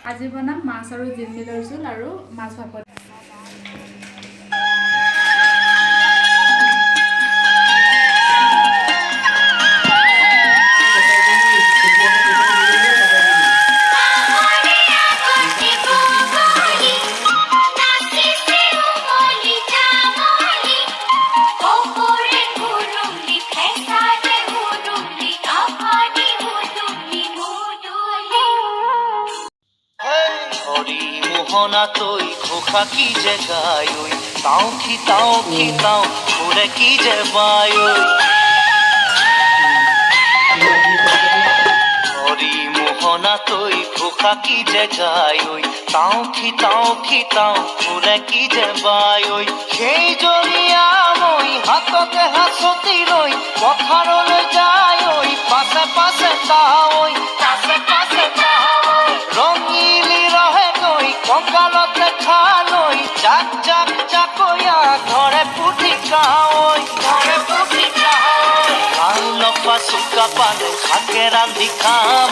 আজি বনাম মাছ আৰু জিলমিলৰ জোল আৰু মাছ ভাপত। মোহনা তৈ খোখা কি যে গায় তাও খিতাও ঘুরে কি যে বায় হরি মোহনা তৈ খোখা কি যে গায় তাও খিতাও ঘুরে কি যে বায় সেই জৰিয়া মই হাততে হাসতি ৰৈ পথাৰলৈ যায় পাছে পাছে তাই ৰঙিলি ৰহে গৈ কঁকালতে খালৈ জাকয়া ঘৰে পুঠি খাই লপা চুকা পালে শাকে ৰান্ধি খাম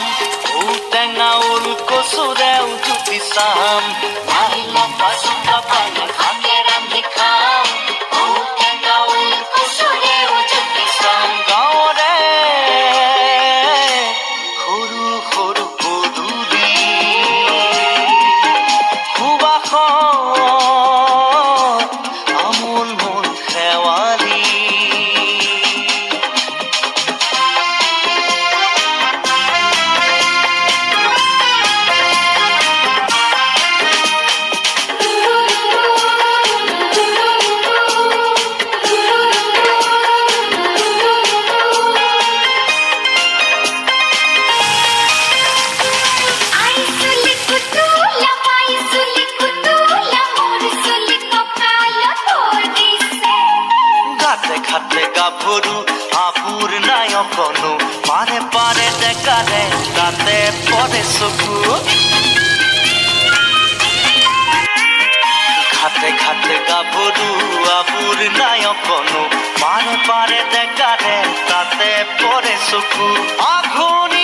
ঔটেঙা ওল কচুৰেও জুতি চাম লপা চুকা পালে শাকে ৰান্ধি খাম ঔটেঙা ওল কচুৰেও জুতি চাম গাঁৱৰে সৰু সৰু পদূলি আমোল মোল শেৱালি ঘাটে গাভৰু আবুৰ নাই অকণো পাৰে পাৰে ডেকাৰে তাতে পৰে চকু ঘাটে গাভৰু আবুৰ নাই অকণো পাৰে পাৰে ডেকাৰে তাতে পৰে চকু আঘোণী